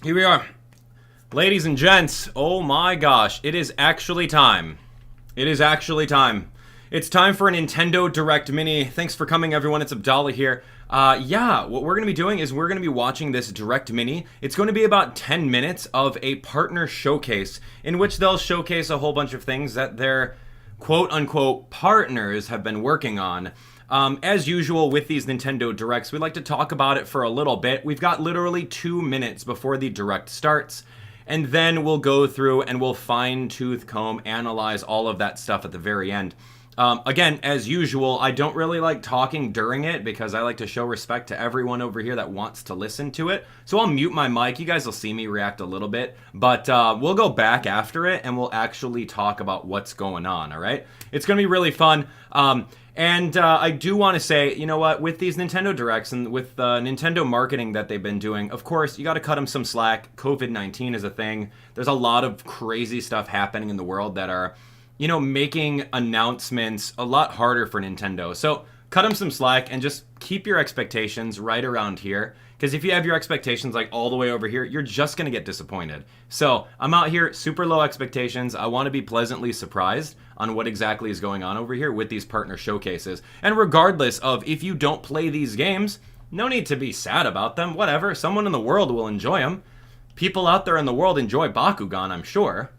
Here we are. Ladies and gents, oh my gosh, it is actually time. It is actually time. It's time for a Nintendo Direct Mini. Thanks for coming, everyone. It's Abdallah here. Yeah, what we're going to be doing is we're going to be watching this Direct Mini. It's going to be about 10 minutes of a partner showcase in which they'll showcase a whole bunch of things that their quote-unquote partners have been working on. As usual with these Nintendo Directs, we like to talk about it for a little bit. We've got literally 2 minutes before the Direct starts. And then we'll go through and we'll fine-tooth comb, analyze all of that stuff at the very end. Again, as usual, I don't really like talking during it because I like to show respect to everyone over here that wants to listen to it. So I'll mute my mic. You guys will see me react a little bit. But we'll go back after it and we'll actually talk about what's going on, all right? It's going to be really fun. And I do want to say, you know what, with these Nintendo Directs and with Nintendo marketing that they've been doing, of course, you got to cut them some slack. COVID-19 is a thing. There's a lot of crazy stuff happening in the world that are, you know, making announcements a lot harder for Nintendo. So cut them some slack and just keep your expectations right around here. Because if you have your expectations like all the way over here, you're just going to get disappointed. So I'm out here, super low expectations. I want to be pleasantly surprised on what exactly is going on over here with these partner showcases. And regardless of if you don't play these games, no need to be sad about them. Whatever, someone in the world will enjoy them. People out there in the world enjoy Bakugan, I'm sure.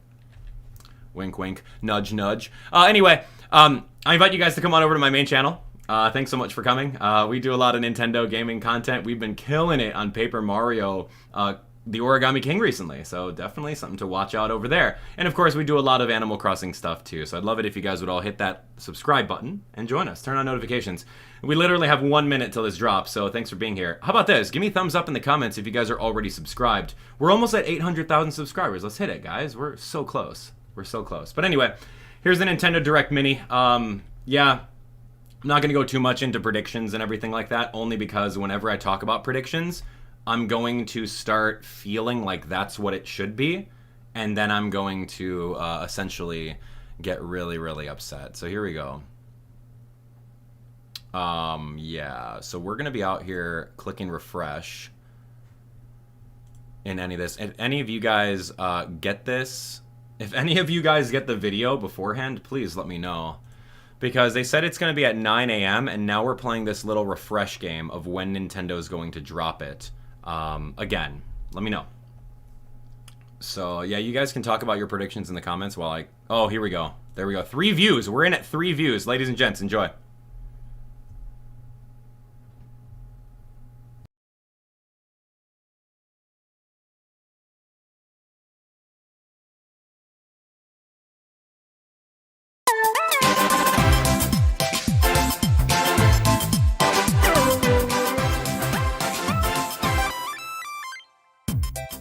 Wink, wink, nudge, nudge. Anyway, I invite you guys to come on over to my main channel. Thanks so much for coming. We do a lot of Nintendo gaming content. We've been killing it on Paper Mario, the Origami King recently, so definitely something to watch out over there. And of course, we do a lot of Animal Crossing stuff too, so I'd love it if you guys would all hit that subscribe button and join us. Turn on notifications. We literally have 1 minute till this drops, so thanks for being here. How about this? Give me a thumbs up in the comments if you guys are already subscribed. We're almost at 800,000 subscribers. Let's hit it, guys. We're so close. We're so close. But anyway, here's the Nintendo Direct Mini. Yeah. I'm not going to go too much into predictions and everything like that, only because whenever I talk about predictions, I'm going to start feeling like that's what it should be, and then I'm going to essentially get really, really upset. So here we go. Yeah, so we're going to be out here clicking refresh in any of this. If any of you guys get this, if any of you guys get the video beforehand, please let me know. Because they said it's going to be at 9 a.m. and now we're playing this little refresh game of when Nintendo is going to drop it. Again, let me know. So, yeah, you guys can talk about your predictions in the comments while I... Oh, here we go. There we go. 3 views. We're in at 3 views. Ladies and gents, enjoy.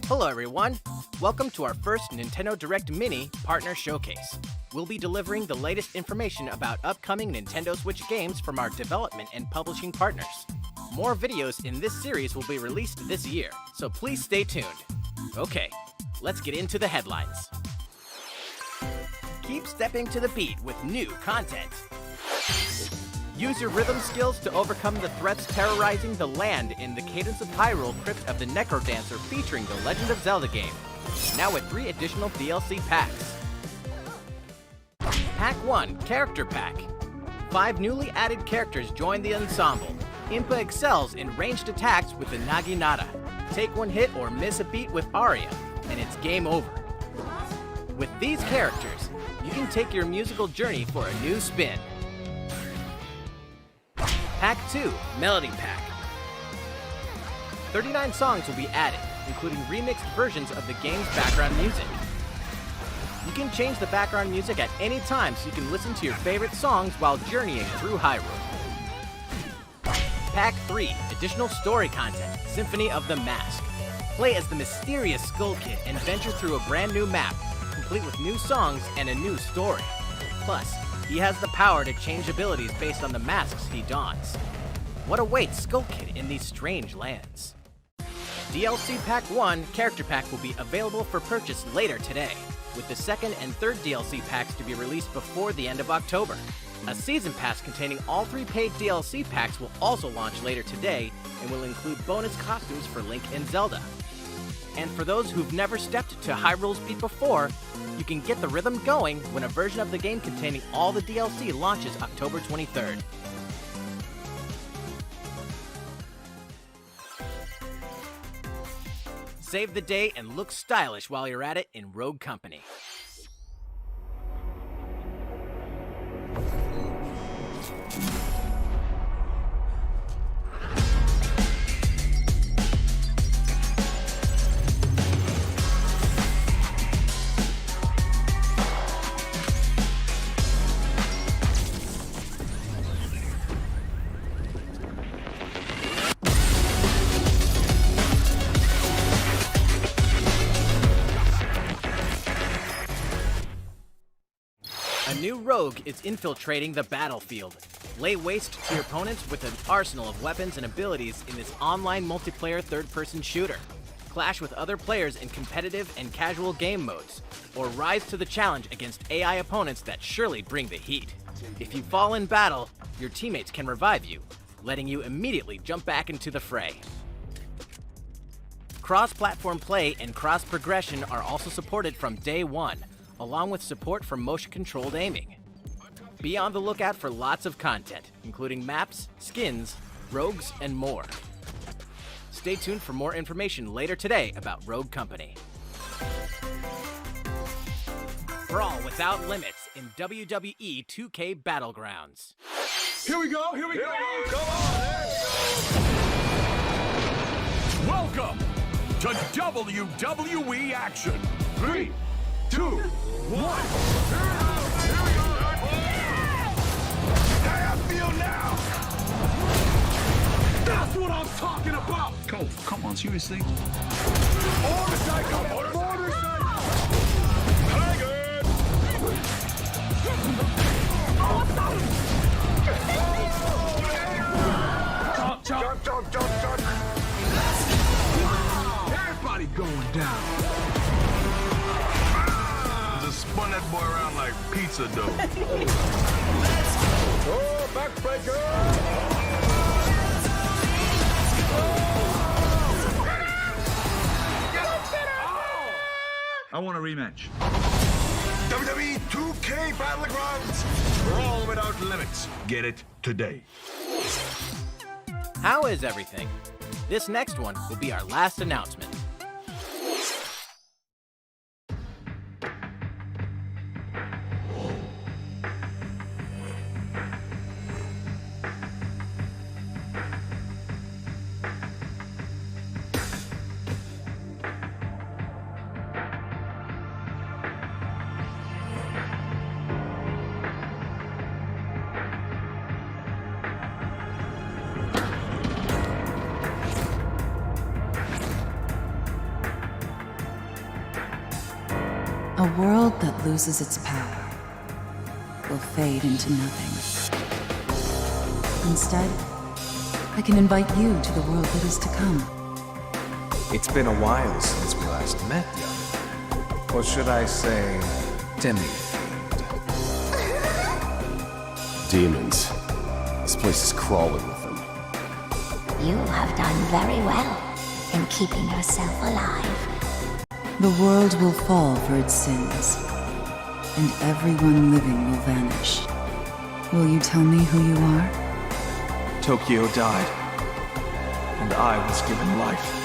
Hello everyone! Welcome to our first Nintendo Direct Mini Partner Showcase. We'll be delivering the latest information about upcoming Nintendo Switch games from our development and publishing partners. More videos in this series will be released this year, so please stay tuned. Okay, let's get into the headlines. Keep stepping to the beat with new content. Use your rhythm skills to overcome the threats terrorizing the land in the Cadence of Hyrule Crypt of the Necrodancer featuring the Legend of Zelda game. Now with 3 additional DLC packs. Pack 1, Character Pack. 5 newly added characters join the ensemble. Impa excels in ranged attacks with the Naginata. Take 1 hit or miss a beat with Aria, and it's game over. With these characters, you can take your musical journey for a new spin. Pack 2, Melody Pack. 39 songs will be added, including remixed versions of the game's background music. You can change the background music at any time so you can listen to your favorite songs while journeying through Hyrule. Pack 3, Additional Story Content, Symphony of the Mask. Play as the mysterious Skull Kid and venture through a brand new map, complete with new songs and a new story. Plus, he has the power to change abilities based on the masks he dons. What awaits Skull Kid in these strange lands? DLC Pack 1 Character Pack will be available for purchase later today, with the 2nd and 3rd DLC packs to be released before the end of October. A Season Pass containing all 3 paid DLC packs will also launch later today and will include bonus costumes for Link and Zelda. And for those who've never stepped to Hyrule's beat before, you can get the rhythm going when a version of the game containing all the DLC launches October 23rd. Save the day and look stylish while you're at it in Rogue Company. A new rogue is infiltrating the battlefield. Lay waste to your opponents with an arsenal of weapons and abilities in this online multiplayer third-person shooter. Clash with other players in competitive and casual game modes, or rise to the challenge against AI opponents that surely bring the heat. If you fall in battle, your teammates can revive you, letting you immediately jump back into the fray. Cross-platform play and cross-progression are also supported from day one, along with support for motion-controlled aiming. Be on the lookout for lots of content, including maps, skins, rogues, and more. Stay tuned for more information later today about Rogue Company. Brawl without limits in WWE 2K Battlegrounds. Here we go, here we go! Come on, welcome to WWE action! 3, 2, 1. Here we go. How I feel now? That's what I'm talking about. Cole, come on, seriously. Motorcycle, motorcycle. Tiger. Jump, jump, jump, jump. Everybody going down. Spun that boy around like pizza dough. Oh, backbreaker! I want a rematch. WWE 2K Battlegrounds. Brawl without limits. Get it today. How is everything? This next one will be our last announcement. A world that loses its power will fade into nothing. Instead, I can invite you to the world that is to come. It's been a while since we last met, young. Or should I say, Demi? Demons. This place is crawling with them. You have done very well in keeping yourself alive. The world will fall for its sins, and everyone living will vanish. Will you tell me who you are? Tokyo died, and I was given life.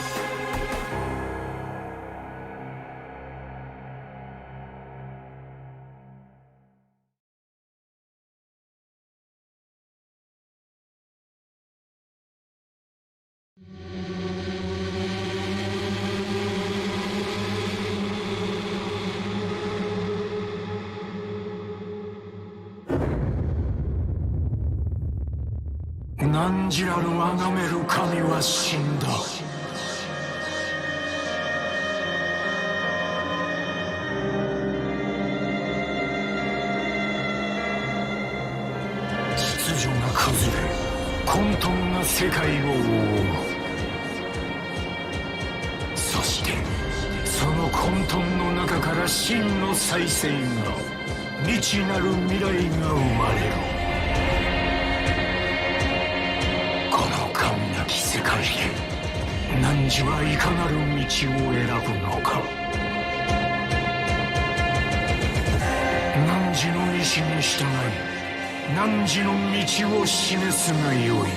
汝はいかなる道を選ぶのか。汝の意志に従い、汝の道を示すがよい。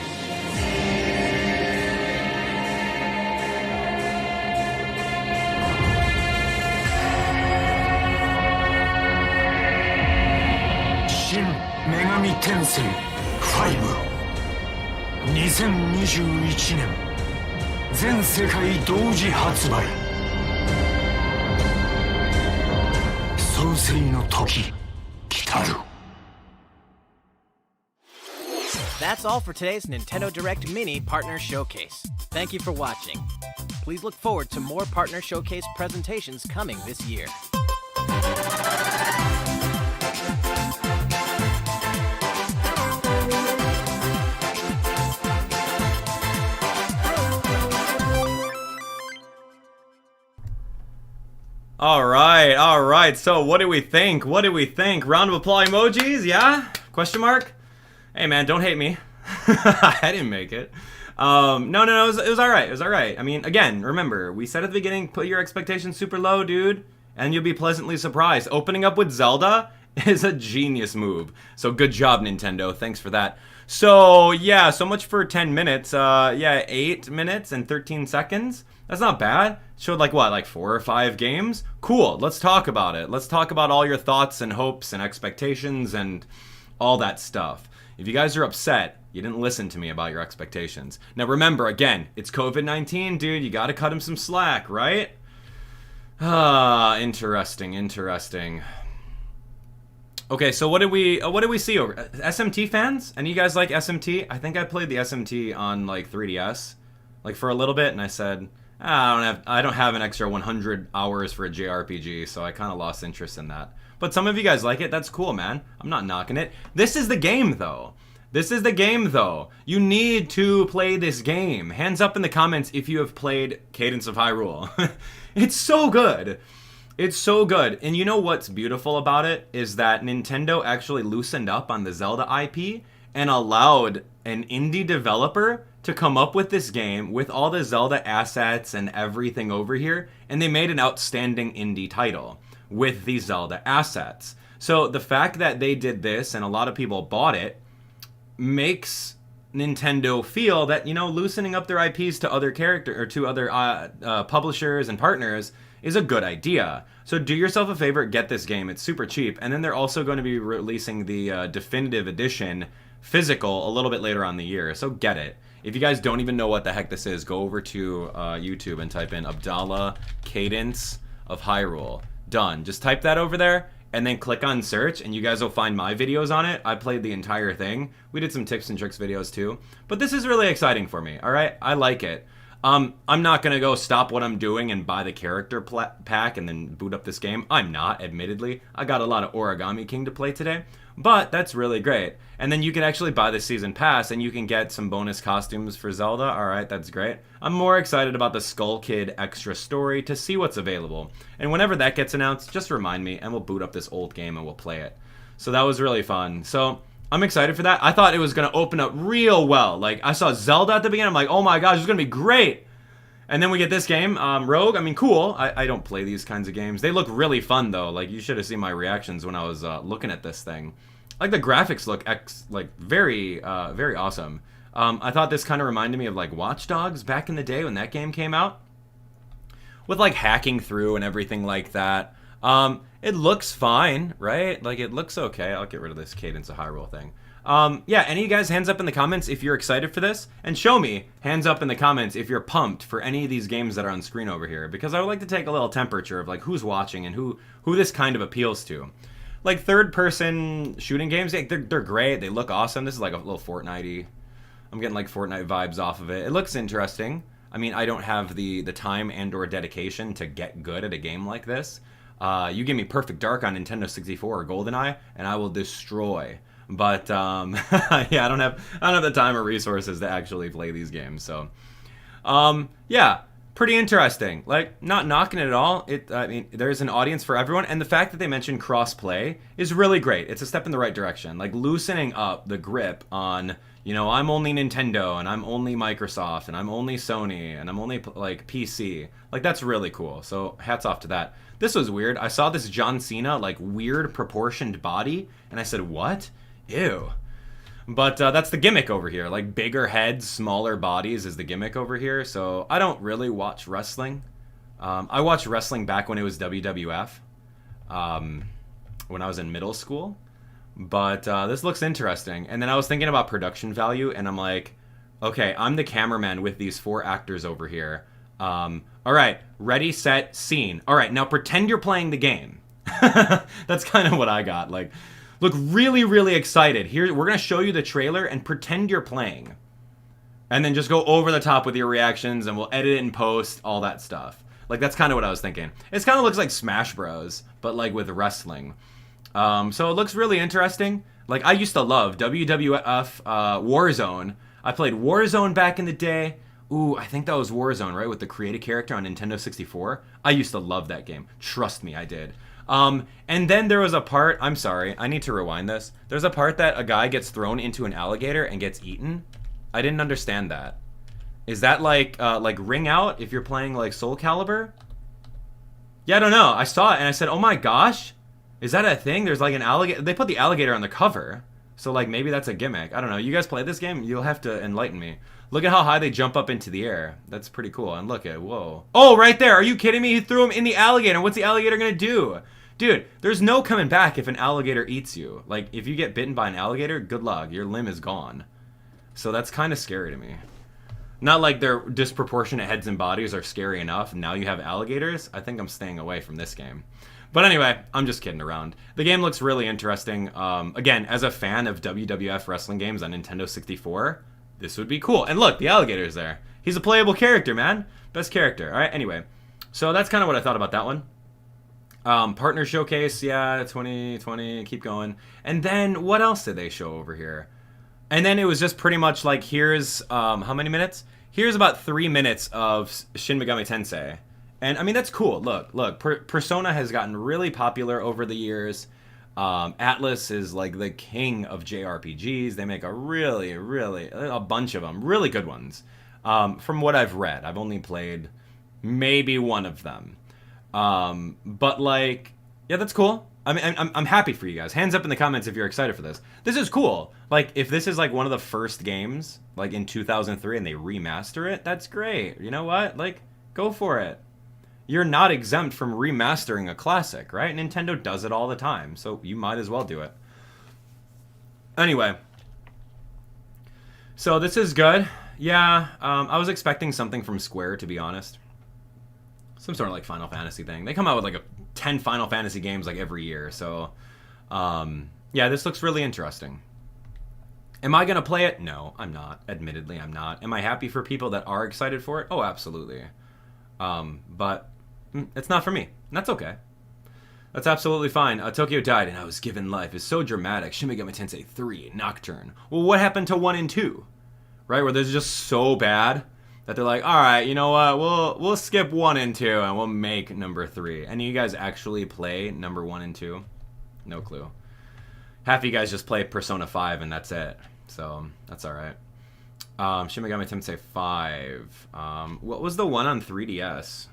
新女神転生5 2021年全世界同時発売。創世の時来たる。 That's all for today's Nintendo Direct Mini Partner Showcase. Thank you for watching. Please look forward to more Partner Showcase presentations coming this year. All right. So what do we think? Round of applause emojis, yeah? Question mark? Hey man, don't hate me. I didn't make it. No, it was all right. I mean, again, remember, we said at the beginning, put your expectations super low, dude, and you'll be pleasantly surprised. Opening up with Zelda is a genius move. So good job, Nintendo. Thanks for that. So yeah, so much for 10 minutes. 8 minutes and 13 seconds. That's not bad. Showed like 4 or 5 games? Cool, let's talk about it. Let's talk about all your thoughts and hopes and expectations and all that stuff. If you guys are upset, you didn't listen to me about your expectations. Now remember, again, it's COVID-19, dude. You gotta cut him some slack, right? Interesting. Okay, so what did we see over SMT fans? Any of you guys like SMT? I think I played the SMT on like 3DS, like for a little bit, and I said, I don't have an extra 100 hours for a JRPG, so I kind of lost interest in that. But some of you guys like it. That's cool, man. I'm not knocking it. This is the game, though. You need to play this game. Hands up in the comments if you have played Cadence of Hyrule. It's so good. And you know what's beautiful about it is that Nintendo actually loosened up on the Zelda IP and allowed an indie developer to come up with this game with all the Zelda assets and everything over here, and they made an outstanding indie title with these Zelda assets. So the fact that they did this and a lot of people bought it makes Nintendo feel that, loosening up their IPs to other publishers and partners is a good idea. So do yourself a favor, get this game. It's super cheap. And then they're also going to be releasing the definitive edition physical a little bit later on the year. So get it. If you guys don't even know what the heck this is, go over to YouTube and type in Abdallah Cadence of Hyrule. Done. Just type that over there and then click on search and you guys will find my videos on it. I played the entire thing. We did some tips and tricks videos too. But this is really exciting for me, alright? I like it. I'm not going to go stop what I'm doing and buy the character pack and then boot up this game. I'm not, admittedly. I got a lot of Origami King to play today. But that's really great. And then you can actually buy the season pass and you can get some bonus costumes for Zelda. Alright, that's great. I'm more excited about the Skull Kid extra story to see what's available. And whenever that gets announced, just remind me and we'll boot up this old game and we'll play it. So that was really fun. So I'm excited for that. I thought it was going to open up real well. Like, I saw Zelda at the beginning. I'm like, oh my gosh, it's going to be great. And then we get this game, Rogue. I mean, cool. I don't play these kinds of games. They look really fun, though. Like, you should have seen my reactions when I was looking at this thing. Like, the graphics look, very awesome. I thought this kind of reminded me of, like, Watch Dogs back in the day when that game came out. With, like, hacking through and everything like that. It looks fine, right? Like, it looks okay. I'll get rid of this Cadence of Hyrule thing. Yeah, any of you guys, hands up in the comments if you're excited for this, and show me, hands up in the comments if you're pumped for any of these games that are on screen over here, because I would like to take a little temperature of, like, who's watching and who this kind of appeals to. Like, third-person shooting games, they're great, they look awesome. This is like a little Fortnite-y. I'm getting, like, Fortnite vibes off of it. It looks interesting. I mean, I don't have the time and or dedication to get good at a game like this. You give me Perfect Dark on Nintendo 64 or GoldenEye, and I will destroy. But yeah, I don't have the time or resources to actually play these games. So yeah, pretty interesting. Like, not knocking it at all. I mean, there's an audience for everyone, and the fact that they mentioned cross-play is really great. It's a step in the right direction. Like, loosening up the grip on, you know, I'm only Nintendo, and I'm only Microsoft, and I'm only Sony, and I'm only, like, PC. Like, that's really cool. So, hats off to that. This was weird. I saw this John Cena, like, weird proportioned body, and I said, what? Ew. But that's the gimmick over here. Like, bigger heads, smaller bodies is the gimmick over here. So I don't really watch wrestling. I watched wrestling back when it was WWF, when I was in middle school. But this looks interesting. And then I was thinking about production value, and I'm like, okay, I'm the cameraman with these 4 actors over here. All right, ready, set, scene. All right, now pretend you're playing the game. That's kind of what I got. Like, look really, really excited. Here, we're going to show you the trailer and pretend you're playing. And then just go over the top with your reactions, and we'll edit it in post, all that stuff. Like, that's kind of what I was thinking. It kind of looks like Smash Bros, but like with wrestling. So it looks really interesting. Like, I used to love WWF Warzone. I played Warzone back in the day. Ooh, I think that was Warzone, right? With the creative character on Nintendo 64. I used to love that game. Trust me, I did. And then there was a part, I'm sorry, I need to rewind this. There's a part that a guy gets thrown into an alligator and gets eaten. I didn't understand that. Is that like Ring Out if you're playing like Soul Calibur? Yeah, I don't know. I saw it and I said, oh my gosh, is that a thing? There's like an alligator. They put the alligator on the cover. So like maybe that's a gimmick. I don't know. You guys play this game? You'll have to enlighten me. Look at how high they jump up into the air. That's pretty cool. And look at, whoa. Oh, right there. Are you kidding me? He threw him in the alligator. What's the alligator going to do? Dude, there's no coming back if an alligator eats you. Like, if you get bitten by an alligator, good luck. Your limb is gone. So that's kind of scary to me. Not like their disproportionate heads and bodies are scary enough. Now you have alligators. I think I'm staying away from this game. But anyway, I'm just kidding around. The game looks really interesting. Again, as a fan of WWF wrestling games on Nintendo 64, this would be cool. And look, the alligator's there. He's a playable character, man. Best character. All right, anyway. So that's kind of what I thought about that one. Partner showcase, yeah, 2020, keep going. And then what else did they show over here? And then it was just pretty much like, here's, how many minutes? Here's about 3 minutes of Shin Megami Tensei. And I mean, that's cool. Look, Persona has gotten really popular over the years. Atlas is like the king of JRPGs. They make a bunch of them, really good ones. From what I've read, I've only played maybe one of them. But like, yeah, that's cool. I mean, I'm happy for you guys. Hands up in the comments if you're excited for this. This is cool. Like, if this is like one of the first games, like in 2003, and they remaster it, that's great. You know what? Like, go for it. You're not exempt from remastering a classic, right? Nintendo does it all the time, so you might as well do it. Anyway. So this is good. Yeah, I was expecting something from Square, to be honest. Some sort of like Final Fantasy thing. They come out with like 10 Final Fantasy games like every year, so yeah, this looks really interesting. Am I gonna play it? No, I'm not. Admittedly, I'm not. Am I happy for people that are excited for it? Oh, absolutely. But it's not for me. And that's okay. That's absolutely fine. Tokyo died and I was given life. It's so dramatic. Shin Megami Tensei 3, Nocturne. Well, what happened to 1 and 2? Right, where they're just so bad that they're like, all right, you know what? We'll skip 1 and 2 and we'll make number 3. Any of you guys actually play number 1 and 2? No clue. Half of you guys just play Persona 5 and that's it. So that's all right. Shin Megami Tensei 5. What was the one on 3DS?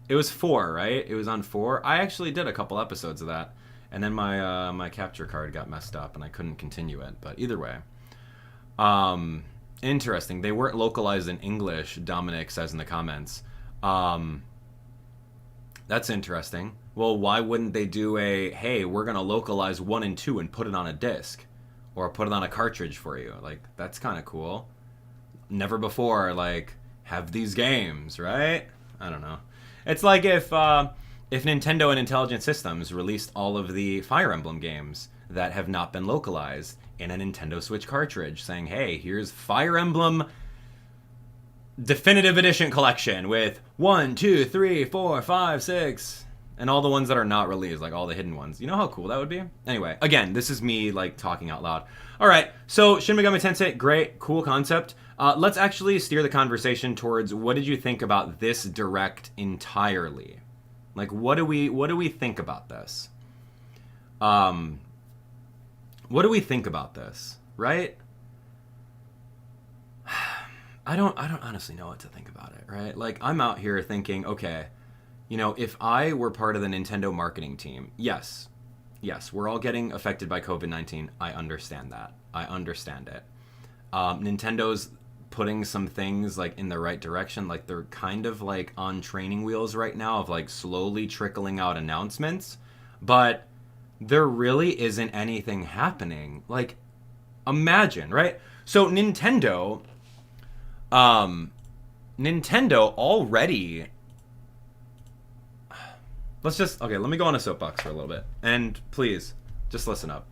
It was 4, right? It was on 4. I actually did a couple episodes of that, and then my my capture card got messed up, and I couldn't continue it. But either way, interesting. They weren't localized in English. Dominic says in the comments. That's interesting. Well, why wouldn't they do a, hey, we're gonna localize 1 and 2 and put it on a disc, or put it on a cartridge for you? Like, that's kind of cool. Never before, like, have these games, right? I don't know. It's like if Nintendo and Intelligent Systems released all of the Fire Emblem games that have not been localized in a Nintendo Switch cartridge, saying, hey, here's Fire Emblem Definitive Edition Collection with 1, 2, 3, 4, 5, 6, and all the ones that are not released, like all the hidden ones. You know how cool that would be? Anyway, again, this is me, like, talking out loud. All right, so Shin Megami Tensei, great, cool concept. Let's actually steer the conversation towards what did you think about this direct entirely? Like, what do we think about this? What do we think about this, right? I don't honestly know what to think about it, right? Like, I'm out here thinking, okay, you know, if I were part of the Nintendo marketing team, yes, we're all getting affected by COVID-19. I understand that. I understand it. Nintendo's putting some things like in the right direction. Like, they're kind of like on training wheels right now of like slowly trickling out announcements, but there really isn't anything happening. Like, imagine, right? So Nintendo already, let me go on a soapbox for a little bit, and please just listen up.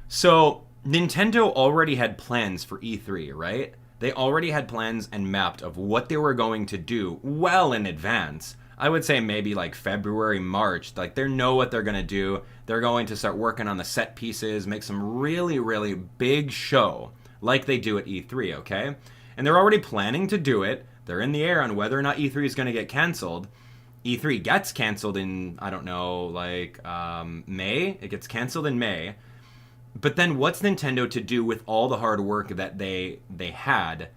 So Nintendo already had plans for E3, right? They already had plans and mapped of what they were going to do well in advance. I would say maybe like February, March. Like, they know what they're going to do. They're going to start working on the set pieces, make some really, really big show like they do at E3, okay? And they're already planning to do it. They're in the air on whether or not E3 is going to get canceled. E3 gets canceled in, I don't know, like May. It gets canceled in May. But then what's Nintendo to do with all the hard work that they had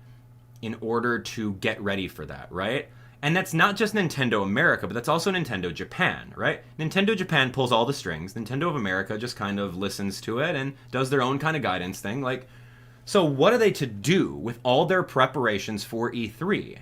in order to get ready for that, right? And that's not just Nintendo America, but that's also Nintendo Japan, right? Nintendo Japan pulls all the strings. Nintendo of America just kind of listens to it and does their own kind of guidance thing. Like, so what are they to do with all their preparations for E3?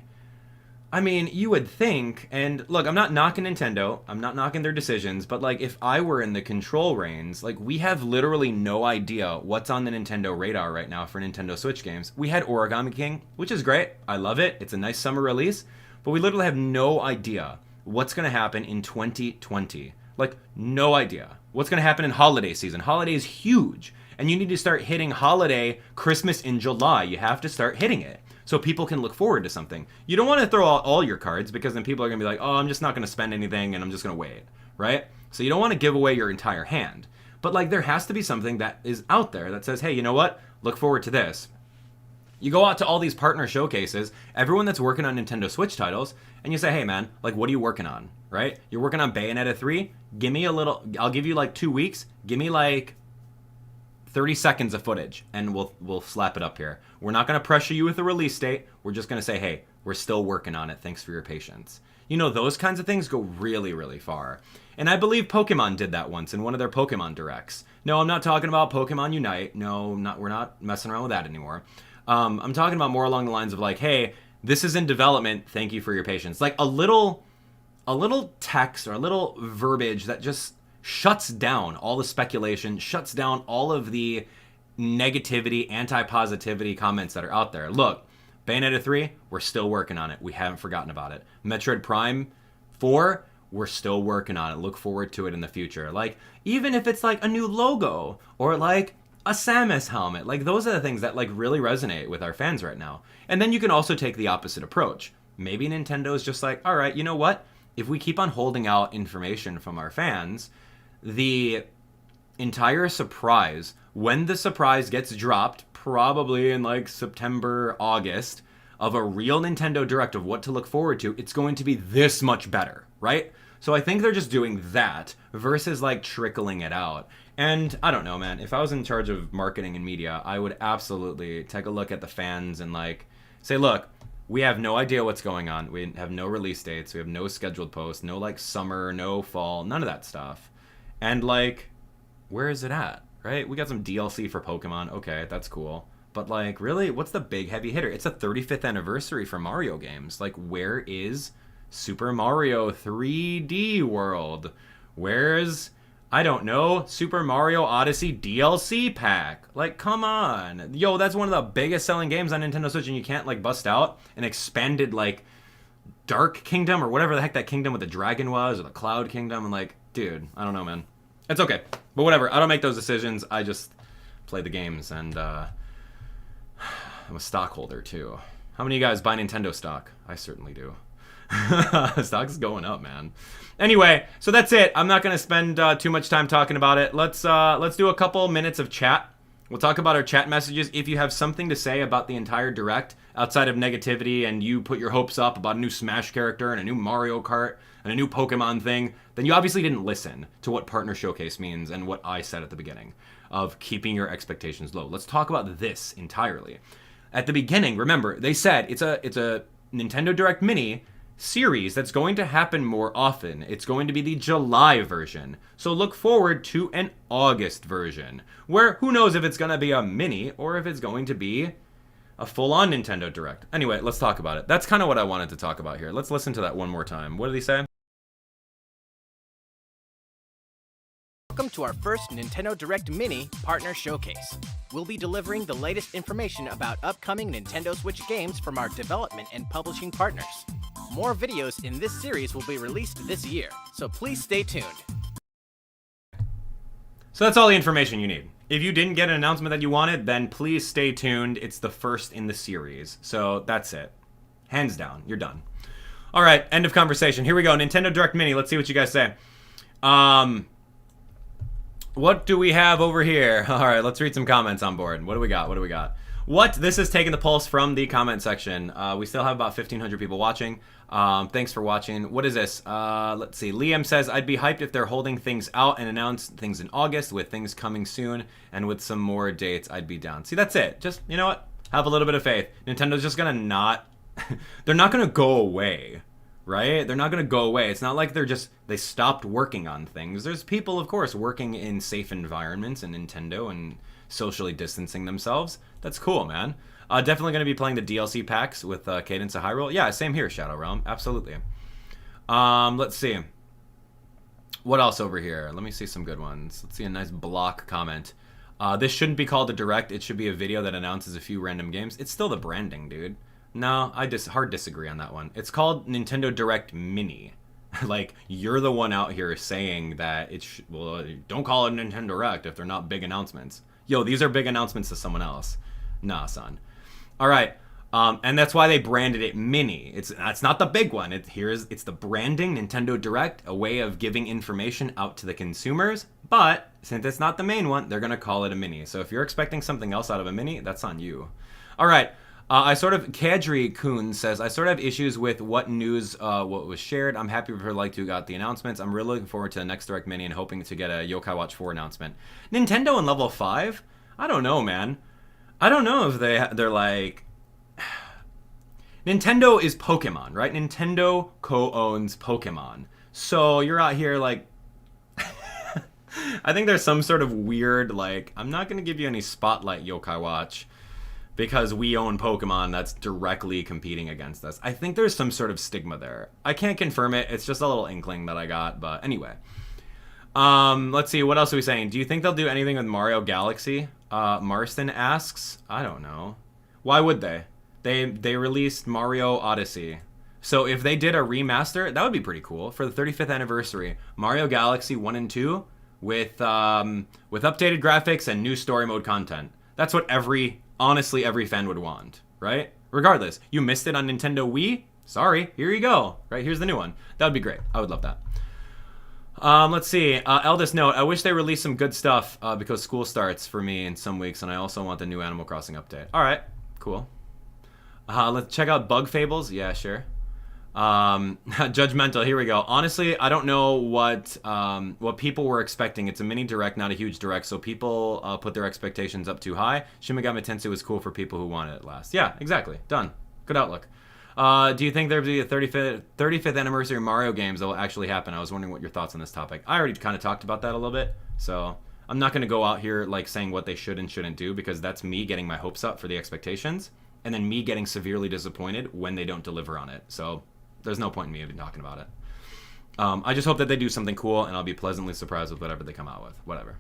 I mean, you would think, and look, I'm not knocking Nintendo, I'm not knocking their decisions, but like, if I were in the control reins, like, we have literally no idea what's on the Nintendo radar right now for Nintendo Switch games. We had Origami King, which is great, I love it, it's a nice summer release, but we literally have no idea what's going to happen in 2020. Like, no idea. What's going to happen in holiday season. Holiday is huge, and you need to start hitting holiday Christmas in July. You have to start hitting it so people can look forward to something. You don't want to throw out all your cards, because then people are going to be like, oh, I'm just not going to spend anything and I'm just going to wait, right? So you don't want to give away your entire hand. But like, there has to be something that is out there that says, hey, you know what? Look forward to this. You go out to all these partner showcases, everyone that's working on Nintendo Switch titles, and you say, hey man, like, what are you working on, right? You're working on Bayonetta 3? Give me a little, I'll give you like 2 weeks, give me like 30 seconds of footage, and we'll slap it up here. We're not going to pressure you with a release date, we're just going to say, hey, we're still working on it, thanks for your patience. You know, those kinds of things go really, really far. And I believe Pokemon did that once in one of their Pokemon Directs. No, I'm not talking about Pokemon Unite, no, we're not messing around with that anymore. I'm talking about more along the lines of like, hey, this is in development, thank you for your patience. Like a little text or a little verbiage that just shuts down all the speculation, shuts down all of the negativity, anti-positivity comments that are out there. Look, Bayonetta 3, we're still working on it. We haven't forgotten about it. Metroid Prime 4, we're still working on it. Look forward to it in the future. Like, even if it's like a new logo or like a Samus helmet, like, those are the things that like really resonate with our fans right now. And then you can also take the opposite approach. Maybe Nintendo's just like, all right, you know what? If we keep on holding out information from our fans, the entire surprise, when the surprise gets dropped, probably in like September, August, of a real Nintendo Direct of what to look forward to, it's going to be this much better, right? So I think they're just doing that versus like trickling it out. And I don't know, man, if I was in charge of marketing and media, I would absolutely take a look at the fans and like say, look, we have no idea what's going on. We have no release dates. We have no scheduled posts, no like summer, no fall, none of that stuff. And like, where is it at, right? We got some DLC for Pokemon. Okay, that's cool. But like, really, what's the big heavy hitter? It's a 35th anniversary for Mario games. Like, where is Super Mario 3D World? Where's, I don't know, Super Mario Odyssey DLC pack? Like, come on. Yo, that's one of the biggest selling games on Nintendo Switch, and you can't like bust out an expanded like Dark Kingdom or whatever the heck that kingdom with the dragon was, or the Cloud Kingdom. And like, dude, I don't know, man. It's okay. But whatever. I don't make those decisions. I just play the games, and I'm a stockholder too. How many of you guys buy Nintendo stock? I certainly do. Stock's going up, man. Anyway, so that's it. I'm not going to spend too much time talking about it. Let's do a couple minutes of chat We'll talk about our chat messages. If you have something to say about the entire Direct, outside of negativity, and you put your hopes up about a new Smash character and a new Mario Kart and a new Pokemon thing, then you obviously didn't listen to what Partner Showcase means and what I said at the beginning of keeping your expectations low. Let's talk about this entirely. At the beginning, remember, they said it's a Nintendo Direct Mini series that's going to happen more often. It's going to be the July version. So look forward to an August version, where who knows if it's going to be a mini or if it's going to be a full-on Nintendo Direct. Anyway, let's talk about it. That's kind of what I wanted to talk about here. Let's listen to that one more time. What did he say? Welcome to our first Nintendo Direct Mini Partner Showcase. We'll be delivering the latest information about upcoming Nintendo Switch games from our development and publishing partners. More videos in this series will be released this year, so please stay tuned. So that's all the information you need. If you didn't get an announcement that you wanted, then please stay tuned. It's the first in the series. So that's it. Hands down, you're done. All right, end of conversation. Here we go, Nintendo Direct Mini. Let's see what you guys say. What do we have over here? All right, let's read some comments on board. What do we got? What do we got? This is taking the pulse from the comment section. We still have about 1,500 people watching. Thanks for watching. What is this? Let's see. Liam says, I'd be hyped if they're holding things out and announce things in August with things coming soon and with some more dates, I'd be down. See, that's it. Just, you know what? Have a little bit of faith. Nintendo's just gonna not... they're not gonna go away, right? They're not gonna go away. It's not like they stopped working on things. There's people, of course, working in safe environments in Nintendo and socially distancing themselves. That's cool, man. Definitely going to be playing the DLC packs with Cadence of Hyrule. Yeah, same here, Shadow Realm. Absolutely. Let's see. What else over here? Let me see some good ones. Let's see a nice block comment. This shouldn't be called a Direct. It should be a video that announces a few random games. It's still the branding, dude. No, hard disagree on that one. It's called Nintendo Direct Mini. Like, you're the one out here saying that well, don't call it Nintendo Direct if they're not big announcements. Yo, these are big announcements to someone else. Nah, son. All right, and that's why they branded it Mini. That's not the big one. It's the branding Nintendo Direct, a way of giving information out to the consumers. But since it's not the main one, they're gonna call it a Mini. So if you're expecting something else out of a Mini, that's on you. All right. Kadri Kun says, I sort of have issues with what news, what was shared. I'm happy for like to got the announcements. I'm really looking forward to the next Direct Mini and hoping to get a Yokai Watch 4 announcement. Nintendo in level 5? I don't know, man. I don't know if they're like... Nintendo is Pokemon, right? Nintendo co-owns Pokemon. So you're out here like... I think there's some sort of weird, like, I'm not going to give you any spotlight, Yokai Watch, because we own Pokemon that's directly competing against us. I think there's some sort of stigma there. I can't confirm it. It's just a little inkling that I got, but anyway. Let's see, what else are we saying? Do you think they'll do anything with Mario Galaxy? Marston asks. I don't know. Why would they? They released Mario Odyssey. So if they did a remaster, that would be pretty cool. For the 35th anniversary, Mario Galaxy 1 and 2 with updated graphics and new story mode content. That's what honestly every fan would want, right? Regardless, you missed it on Nintendo Wii? Sorry, here you go. Right, here's the new one. That would be great. I would love that. Let's see. Eldest note, I wish they released some good stuff because school starts for me in some weeks, and I also want the new Animal Crossing update. All right, cool. Let's check out Bug Fables. Yeah, sure. Judgmental, here we go. Honestly, I don't know what people were expecting. It's a mini direct, not a huge direct, so people put their expectations up too high. Shin Megami Tensei was cool for people who wanted it last. Yeah, exactly. Done. Good outlook. Do you think there'll be a 35th anniversary Mario games that will actually happen? I was wondering what your thoughts on this topic. I already kind of talked about that a little bit, so I'm not going to go out here like saying what they should and shouldn't do, because that's me getting my hopes up for the expectations, and then me getting severely disappointed when they don't deliver on it. So there's no point in me even talking about it. I just hope that they do something cool, and I'll be pleasantly surprised with whatever they come out with. Whatever.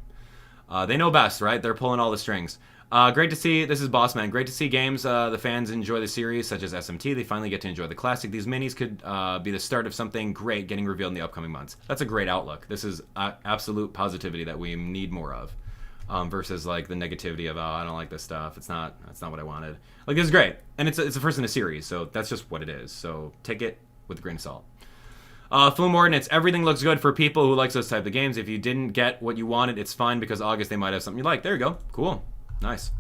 They know best, right? They're pulling all the strings. Great to see, this is Bossman, great to see games the fans enjoy the series, such as SMT. They finally get to enjoy the classic. These minis could be the start of something great getting revealed in the upcoming months. That's a great outlook. This is absolute positivity that we need more of, versus like the negativity of, oh, I don't like this stuff. That's not what I wanted. Like, this is great, and it's the first in a series, so that's just what it is. So take it with a grain of salt. Flume Ordnance, everything looks good for people who likes those type of games. If you didn't get what you wanted, it's fine, because August they might have something you like. There you go. Cool. Nice.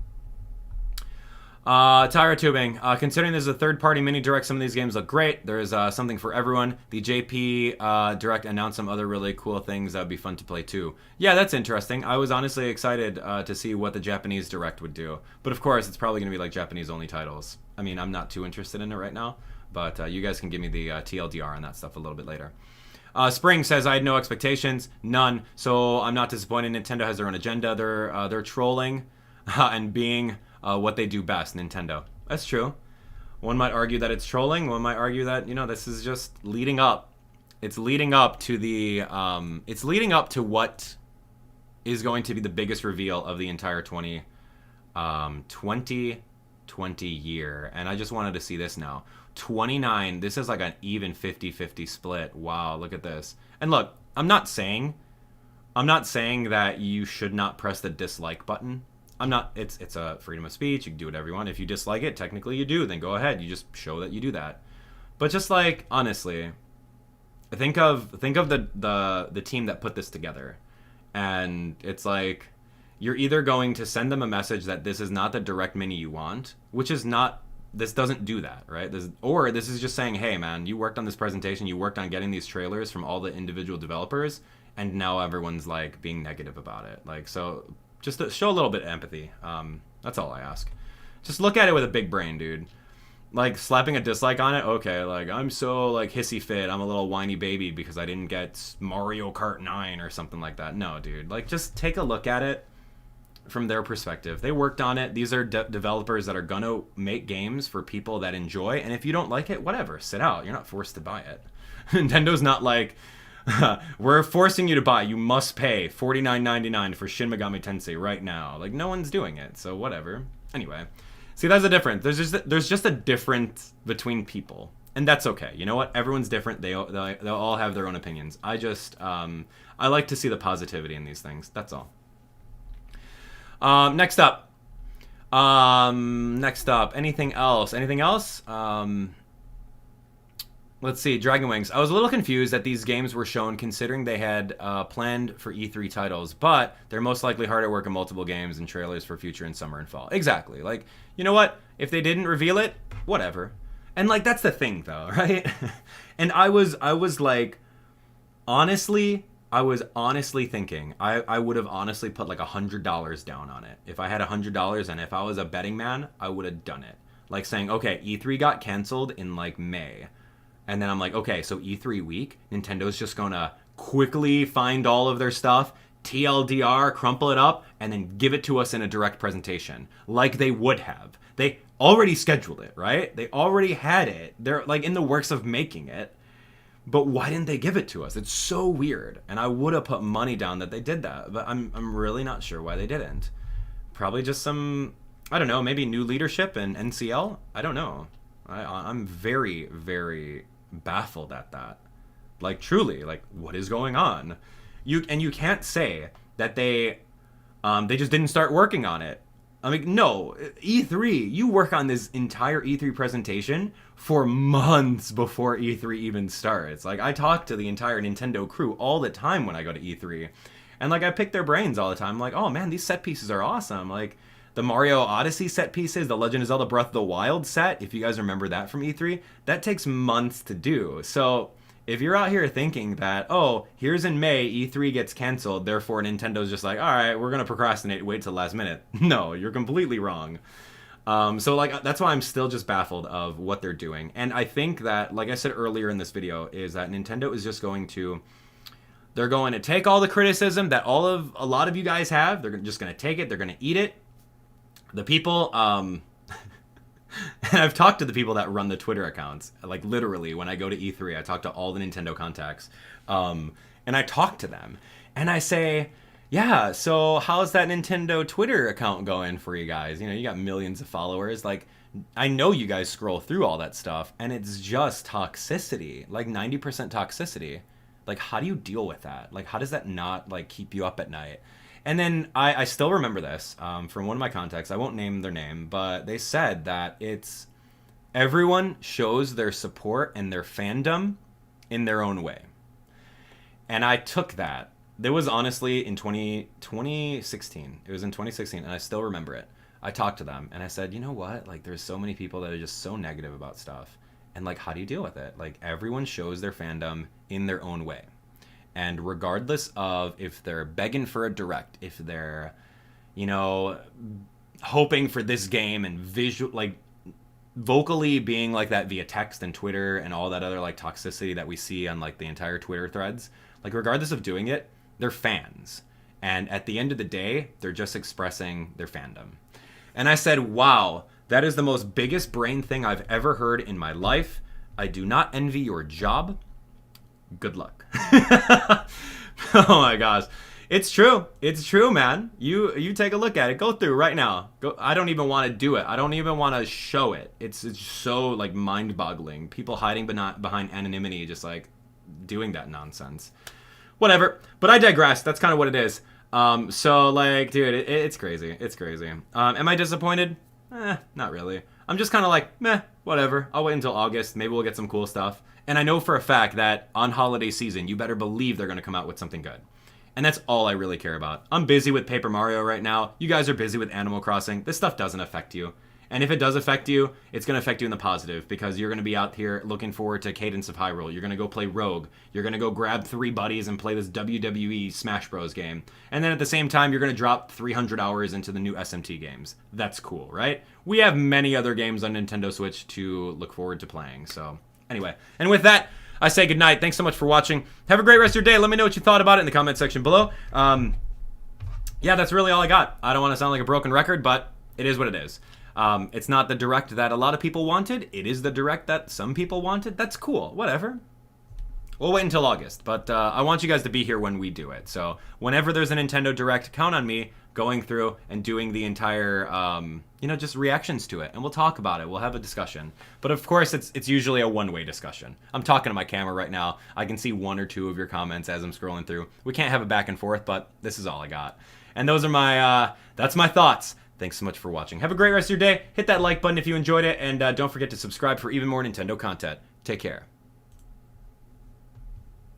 Tyra Tubing. Considering this is a third-party mini direct, some of these games look great. There's something for everyone. The JP direct announced some other really cool things that would be fun to play too. Yeah, that's interesting. I was honestly excited to see what the Japanese direct would do. But of course, it's probably going to be like Japanese-only titles. I mean, I'm not too interested in it right now. But you guys can give me the TLDR on that stuff a little bit later. Spring says, I had no expectations. None. So I'm not disappointed. Nintendo has their own agenda. They're trolling and being... what they do best, Nintendo. That's true. One might argue that it's trolling. One might argue that, you know, this is just leading up. It's leading up to the, it's leading up to what is going to be the biggest reveal of the entire 2020 year. And I just wanted to see this now. 29, this is like an even 50-50 split. Wow, look at this. And look, I'm not saying that you should not press the dislike button. It's a freedom of speech. You can do whatever you want. If you dislike it, technically you do, then go ahead. You just show that you do that. But just like, honestly, think of the team that put this together. And it's like, you're either going to send them a message that this is not the direct mini you want, which is not, this doesn't do that, right? Or this is just saying, hey man, you worked on this presentation, you worked on getting these trailers from all the individual developers, and now everyone's like being negative about it. Like, so... just to show a little bit of empathy. That's all I ask. Just look at it with a big brain, dude. Like, slapping a dislike on it, okay, like, I'm so, like, hissy fit, I'm a little whiny baby because I didn't get Mario Kart 9 or something like that. No, dude. Like, just take a look at it from their perspective. They worked on it. These are developers that are gonna make games for people that enjoy, and if you don't like it, whatever, sit out. You're not forced to buy it. Nintendo's not like... we're forcing you to buy. You must pay $49.99 for Shin Megami Tensei right now. Like, no one's doing it, so whatever. Anyway, see, that's the difference. There's just a difference between people, and that's okay. You know what? Everyone's different. They'll all have their own opinions. I just I like to see the positivity in these things. That's all. Next up. Anything else? Let's see, Dragon Wings. I was a little confused that these games were shown considering they had planned for E3 titles, but they're most likely hard at work on multiple games and trailers for future in summer and fall. Exactly. Like, you know what? If they didn't reveal it, whatever. And like, that's the thing though, right? And I was like, honestly thinking, I would have honestly put like $100 down on it. If I had $100 and if I was a betting man, I would have done it. Like saying, okay, E3 got canceled in like May. And then I'm like, okay, so E3 week, Nintendo's just gonna quickly find all of their stuff, TLDR, crumple it up, and then give it to us in a direct presentation. Like they would have. They already scheduled it, right? They already had it. They're like in the works of making it. But why didn't they give it to us? It's so weird. And I would have put money down that they did that. But I'm really not sure why they didn't. Probably just some, I don't know, maybe new leadership in NCL? I don't know. I'm very, very... baffled at that. Like, truly, like, what is going on? You can't say that they just didn't start working on it. I mean, no, E3, you work on this entire E3 presentation for months before E3 even starts. Like, I talk to the entire Nintendo crew all the time when I go to E3, and like, I pick their brains all the time. I'm like, oh man, these set pieces are awesome. Like, the Mario Odyssey set pieces, the Legend of Zelda Breath of the Wild set, if you guys remember that from E3, that takes months to do. So if you're out here thinking that, oh, here's in May, E3 gets canceled, therefore Nintendo's just like, all right, we're going to procrastinate, wait till the last minute. No, you're completely wrong. So like, that's why I'm still just baffled of what they're doing. And I think that, like I said earlier in this video, is that Nintendo is just going to, they're going to take all the criticism that a lot of you guys have, they're just going to take it, they're going to eat it. The people, and I've talked to the people that run the Twitter accounts, like literally when I go to E3, I talk to all the Nintendo contacts, and I talk to them, and I say, yeah, so how's that Nintendo Twitter account going for you guys? You know, you got millions of followers, like, I know you guys scroll through all that stuff, and it's just toxicity, like 90% toxicity. Like, how do you deal with that? Like, how does that not, like, keep you up at night? And then I still remember this from one of my contacts. I won't name their name, but they said that it's everyone shows their support and their fandom in their own way. And I took that there was honestly in 2016. It was in 2016, and I still remember it. I talked to them, and I said, you know what? Like, there's so many people that are just so negative about stuff. And, like, how do you deal with it? Like, everyone shows their fandom in their own way. And regardless of if they're begging for a direct, if they're, you know, hoping for this game and vocally being like that via text and Twitter and all that other, like, toxicity that we see on, like, the entire Twitter threads, like, regardless of doing it, they're fans. And at the end of the day, they're just expressing their fandom. And I said, wow, that is the most biggest brain thing I've ever heard in my life. I do not envy your job. Good luck. Oh my gosh. It's true. It's true, man. You take a look at it. Go through right now. Go. I don't even want to do it. I don't even want to show it. It's so, like, mind-boggling. People hiding behind anonymity, just, like, doing that nonsense. Whatever. But I digress. That's kind of what it is. So, like, dude, it's crazy. It's crazy. Am I disappointed? Not really. I'm just kind of like, meh, whatever. I'll wait until August. Maybe we'll get some cool stuff. And I know for a fact that on holiday season, you better believe they're going to come out with something good. And that's all I really care about. I'm busy with Paper Mario right now. You guys are busy with Animal Crossing. This stuff doesn't affect you. And if it does affect you, it's going to affect you in the positive, because you're going to be out here looking forward to Cadence of Hyrule. You're going to go play Rogue. You're going to go grab 3 buddies and play this WWE Smash Bros. Game. And then at the same time, you're going to drop 300 hours into the new SMT games. That's cool, right? We have many other games on Nintendo Switch to look forward to playing. So anyway, and with that, I say goodnight. Thanks so much for watching. Have a great rest of your day. Let me know what you thought about it in the comment section below. Yeah, that's really all I got. I don't want to sound like a broken record, but it is what it is. It's not the direct that a lot of people wanted. It is the direct that some people wanted. That's cool. Whatever. We'll wait until August, but I want you guys to be here when we do it. So whenever there's a Nintendo Direct, count on me going through and doing the entire, just reactions to it. And we'll talk about it. We'll have a discussion. But of course, it's usually a one-way discussion. I'm talking to my camera right now. I can see 1 or 2 of your comments as I'm scrolling through. We can't have it back and forth, but this is all I got. And those are my, that's my thoughts. Thanks so much for watching. Have a great rest of your day. Hit that like button if you enjoyed it. And don't forget to subscribe for even more Nintendo content. Take care.